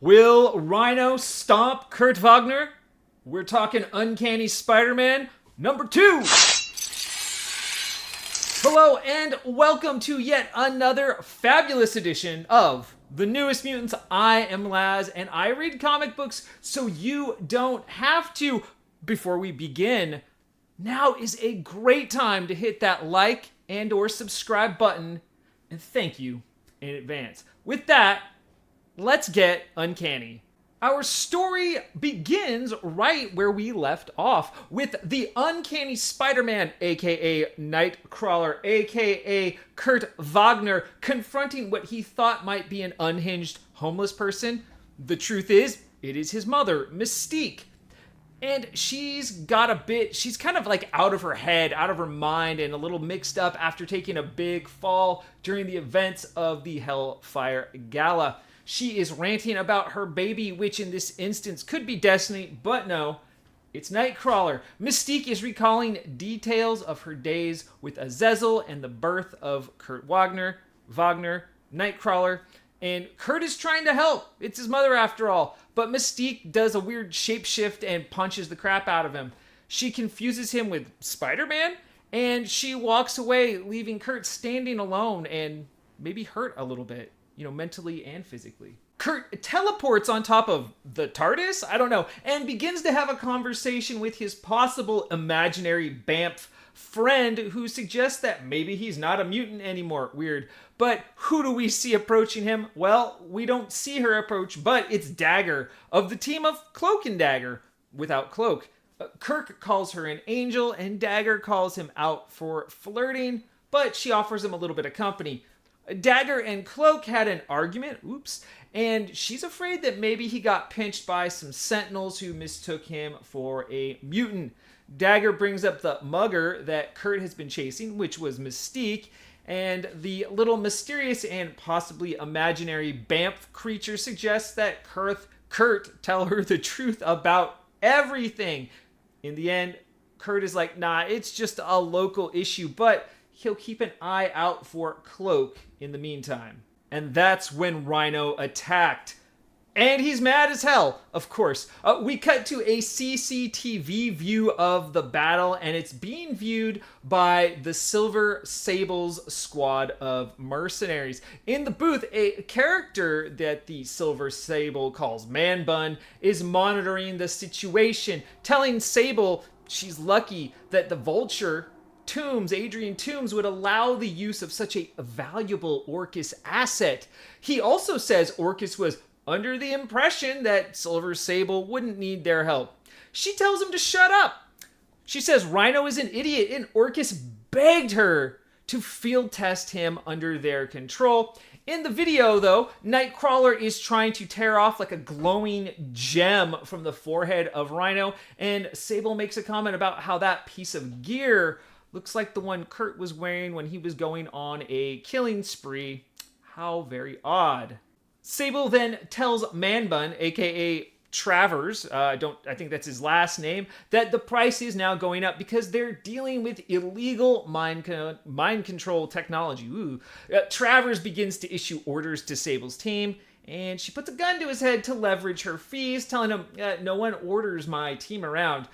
Will RHINO stomp Kurt Wagner? We're talking Uncanny Spider-Man number 2. Hello and welcome to yet another fabulous edition of the Newest Mutants. I am Laz and I read comic books so you don't have to. Before we begin, now is a great time to hit that like and or subscribe button, and thank you in advance. With that, let's get uncanny. Our story begins right where we left off, with the Uncanny Spider-Man, aka Nightcrawler, aka Kurt Wagner, confronting what he thought might be an unhinged homeless person. The truth is, it is his mother, Mystique. And she's kind of like out of her head, out of her mind, and a little mixed up after taking a big fall during the events of the Hellfire Gala. She is ranting about her baby, which in this instance could be Destiny, but no, it's Nightcrawler. Mystique is recalling details of her days with Azazel and the birth of Kurt Wagner, Nightcrawler, and Kurt is trying to help. It's his mother after all, but Mystique does a weird shapeshift and punches the crap out of him. She confuses him with Spider-Man, and she walks away, leaving Kurt standing alone and maybe hurt a little bit. Mentally and physically. Kurt teleports on top of the TARDIS, I don't know, and begins to have a conversation with his possible imaginary BAMF friend who suggests that maybe he's not a mutant anymore. Weird. But who do we see approaching him? Well, we don't see her approach, but it's Dagger of the team of Cloak and Dagger without Cloak. Kirk calls her an angel and Dagger calls him out for flirting, but she offers him a little bit of company. Dagger and Cloak had an argument, and she's afraid that maybe he got pinched by some sentinels who mistook him for a mutant. Dagger brings up the mugger that Kurt has been chasing, which was Mystique, and the little mysterious and possibly imaginary BAMF creature suggests that Kurt tell her the truth about everything. In the end, Kurt is like, nah, it's just a local issue, but he'll keep an eye out for Cloak in the meantime. And that's when RHINO attacked. And he's mad as hell, of course. We cut to a CCTV view of the battle, and it's being viewed by the Silver Sable's squad of mercenaries. In the booth, a character that the Silver Sable calls Man Bun is monitoring the situation, telling Sable she's lucky that the Vulture Adrian Toomes would allow the use of such a valuable Orchis asset. He also says Orchis was under the impression that Silver Sable wouldn't need their help. She tells him to shut up. She says RHINO is an idiot and Orchis begged her to field test him under their control. In the video, though, Nightcrawler is trying to tear off like a glowing gem from the forehead of RHINO, and Sable makes a comment about how that piece of gear looks like the one Kurt was wearing when he was going on a killing spree. How very odd. Sable then tells Man Bun, aka Travers, I think that's his last name, that the price is now going up because they're dealing with illegal mind control technology. Travers begins to issue orders to Sable's team, and she puts a gun to his head to leverage her fees, telling him, no one orders my team around.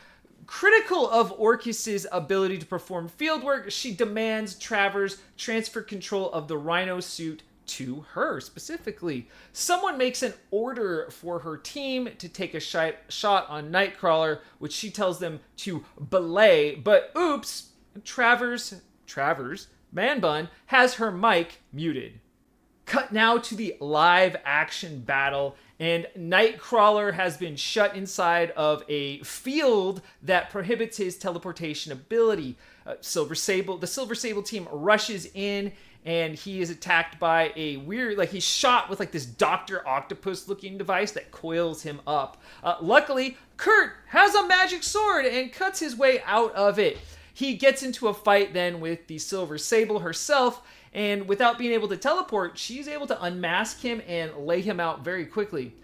Critical of Orchis's ability to perform fieldwork, she demands Travers transfer control of the RHINO suit to her specifically. Someone makes an order for her team to take a shot on Nightcrawler, which she tells them to belay, but oops, Travers, Man Bun, has her mic muted. Cut now to the live action battle, and Nightcrawler has been shut inside of a field that prohibits his teleportation ability. The Silver Sable team rushes in, and he is attacked by a weird, he's shot with this Dr. Octopus looking device that coils him up. Luckily, Kurt has a magic sword and cuts his way out of it. He gets into a fight then with the Silver Sable herself, and without being able to teleport, she's able to unmask him and lay him out very quickly.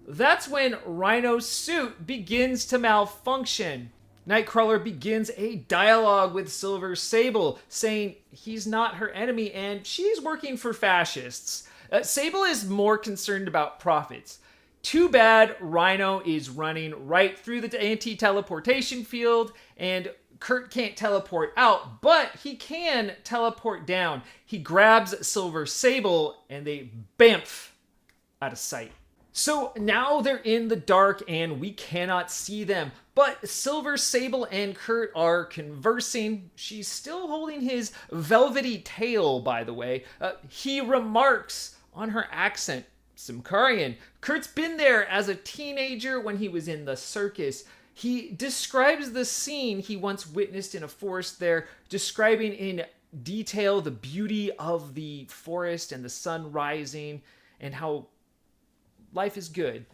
That's when RHINO's suit begins to malfunction. Nightcrawler begins a dialogue with Silver Sable, saying he's not her enemy and she's working for fascists. Sable is more concerned about profits. Too bad RHINO is running right through the anti-teleportation field, and Kurt can't teleport out, but he can teleport down. He grabs Silver Sable, and they bamf out of sight. So now they're in the dark and we cannot see them. But Silver Sable and Kurt are conversing. She's still holding his velvety tail, by the way. He remarks on her accent, Simkarian. Kurt's been there as a teenager when he was in the circus. He describes the scene he once witnessed in a forest there, describing in detail the beauty of the forest and the sun rising and how life is good.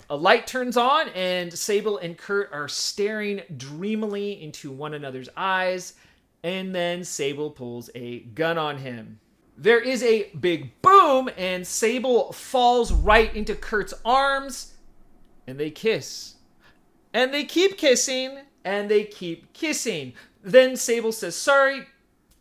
A light turns on and Sable and Kurt are staring dreamily into one another's eyes, and then Sable pulls a gun on him. There is a big boom and Sable falls right into Kurt's arms, and they kiss. And they keep kissing, and they keep kissing. Then Sable says sorry,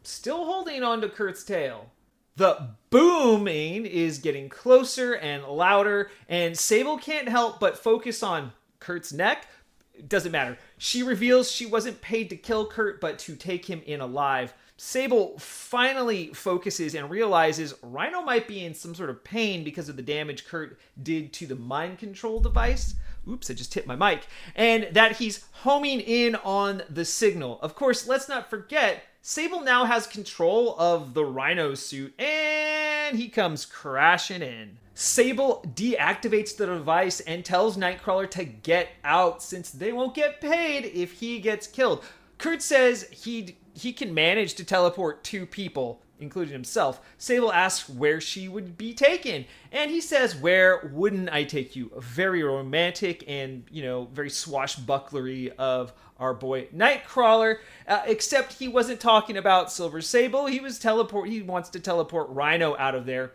still holding on to Kurt's tail. The booming is getting closer and louder, and Sable can't help but focus on Kurt's neck. It doesn't matter. She reveals she wasn't paid to kill Kurt, but to take him in alive. Sable finally focuses and realizes RHINO might be in some sort of pain because of the damage Kurt did to the mind control device. Oops, I just hit my mic. And that he's homing in on the signal. Of course, let's not forget, Sable now has control of the RHINO suit, and he comes crashing in. Sable deactivates the device and tells Nightcrawler to get out since they won't get paid if he gets killed. Kurt says he can manage to teleport 2 people, including himself. Sable asks where she would be taken, and he says, "Where wouldn't I take you?" Very romantic and, very swashbucklery of our boy Nightcrawler, except he wasn't talking about Silver Sable. He wants to teleport RHINO out of there,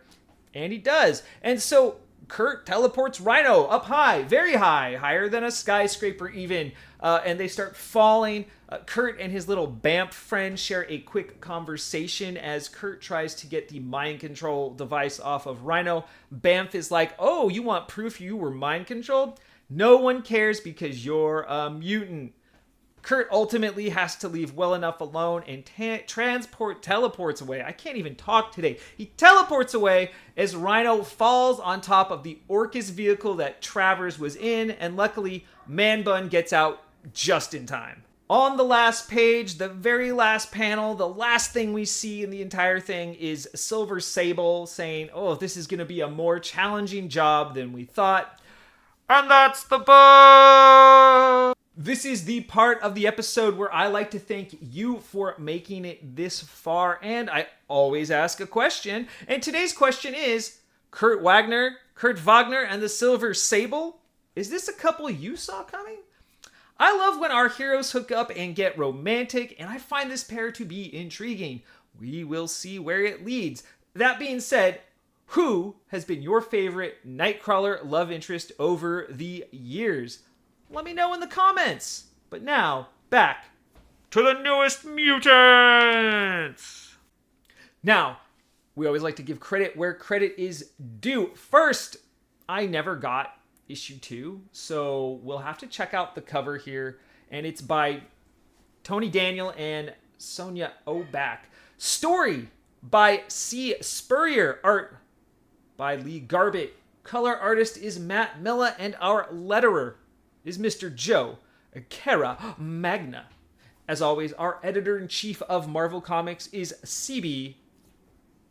and he does. And so Kurt teleports RHINO up high, very high, higher than a skyscraper even, and they start falling. Kurt and his little Bamf friend share a quick conversation as Kurt tries to get the mind control device off of RHINO. Bamf is like, "Oh, you want proof you were mind controlled? No one cares because you're a mutant." Kurt ultimately has to leave well enough alone and teleports away. I can't even talk today. He teleports away as RHINO falls on top of the Orchis vehicle that Travers was in, and luckily Man Bun gets out just in time. On the last page, the very last panel, the last thing we see in the entire thing is Silver Sable saying, "Oh, this is going to be a more challenging job than we thought." And that's the book! This is the part of the episode where I like to thank you for making it this far, and I always ask a question. And today's question is, Kurt Wagner, and the Silver Sable? Is this a couple you saw coming? I love when our heroes hook up and get romantic, and I find this pair to be intriguing. We will see where it leads. That being said, who has been your favorite Nightcrawler love interest over the years? Let me know in the comments. But now, back to the Newest Mutants! Now, we always like to give credit where credit is due. First, I never got issue 2, so we'll have to check out the cover here. And it's by Tony Daniel and Sonia Oback. Story by C. Spurrier. Art by Lee Garbett. Color artist is Matt Milla, and our letterer is Mr. Joe Caramagna. As always, our editor-in-chief of Marvel Comics is C.B.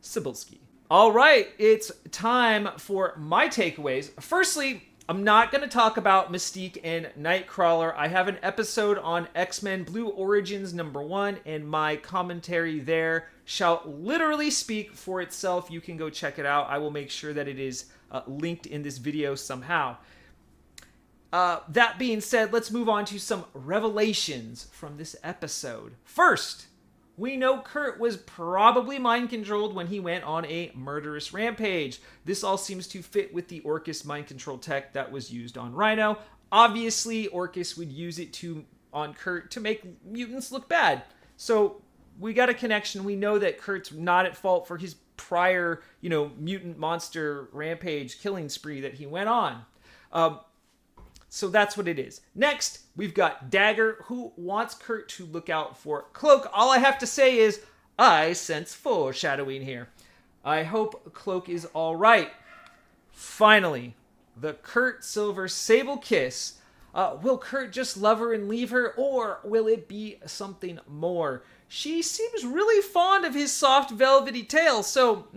Cebulski. All right, it's time for my takeaways. Firstly, I'm not going to talk about Mystique and Nightcrawler. I have an episode on X-Men Blue Origins #1, and my commentary there shall literally speak for itself. You can go check it out. I will make sure that it is linked in this video somehow. That being said, let's move on to some revelations from this episode. First, we know Kurt was probably mind-controlled when he went on a murderous rampage. This all seems to fit with the Orchis mind control tech that was used on RHINO. Obviously, Orchis would use it on Kurt to make mutants look bad. So we got a connection. We know that Kurt's not at fault for his prior, mutant monster rampage killing spree that he went on. So that's what it is. Next, we've got Dagger, who wants Kurt to look out for Cloak. All I have to say is, I sense foreshadowing here. I hope Cloak is all right. Finally, the Kurt Silver Sable kiss. Will Kurt just love her and leave her, or will it be something more? She seems really fond of his soft velvety tail, so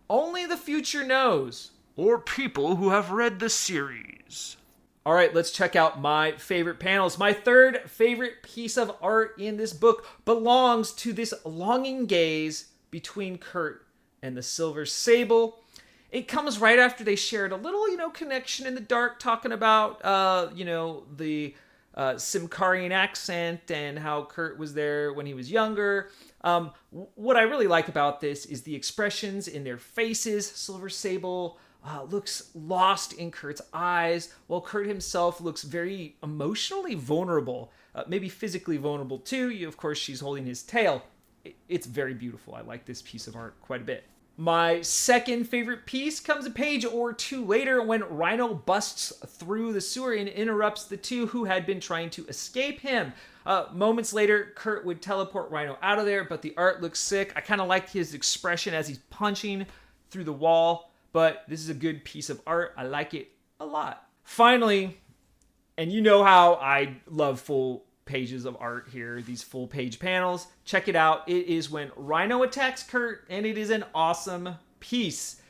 only the future knows. Or people who have read the series. All right, let's check out my favorite panels. My third favorite piece of art in this book belongs to this longing gaze between Kurt and the Silver Sable. It comes right after they shared a little, connection in the dark, talking about, the Simkarian accent and how Kurt was there when he was younger. What I really like about this is the expressions in their faces. Silver Sable looks lost in Kurt's eyes, while Kurt himself looks very emotionally vulnerable, maybe physically vulnerable too. Of course, she's holding his tail. It's very beautiful. I like this piece of art quite a bit. My second favorite piece comes a page or two later when RHINO busts through the sewer and interrupts the two who had been trying to escape him. Moments later, Kurt would teleport RHINO out of there, but the art looks sick. I kind of like his expression as he's punching through the wall. But this is a good piece of art. I like it a lot. Finally, and you know how I love full pages of art here, these full page panels. Check it out. It is when RHINO attacks Kurt, and it is an awesome piece.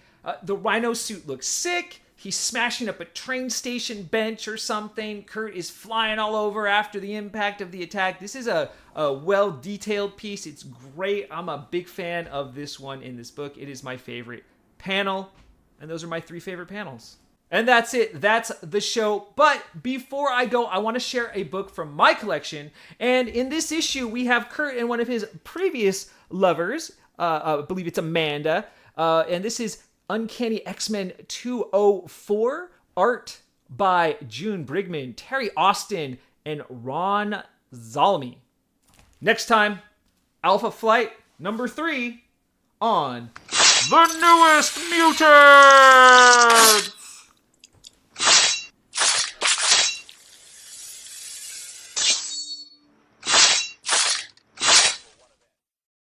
The RHINO suit looks sick. He's smashing up a train station bench or something. Kurt is flying all over after the impact of the attack. This is a well-detailed piece. It's great. I'm a big fan of this one in this book. It is my favorite panel. And those are my three favorite panels. And that's it. That's the show. But before I go, I want to share a book from my collection. And in this issue, we have Kurt and one of his previous lovers. I believe it's Amanda. And this is Uncanny X-Men 204. Art by June Brigman, Terry Austin, and Ron Zalmi. Next time, Alpha Flight number 3 on The Newest Mutants!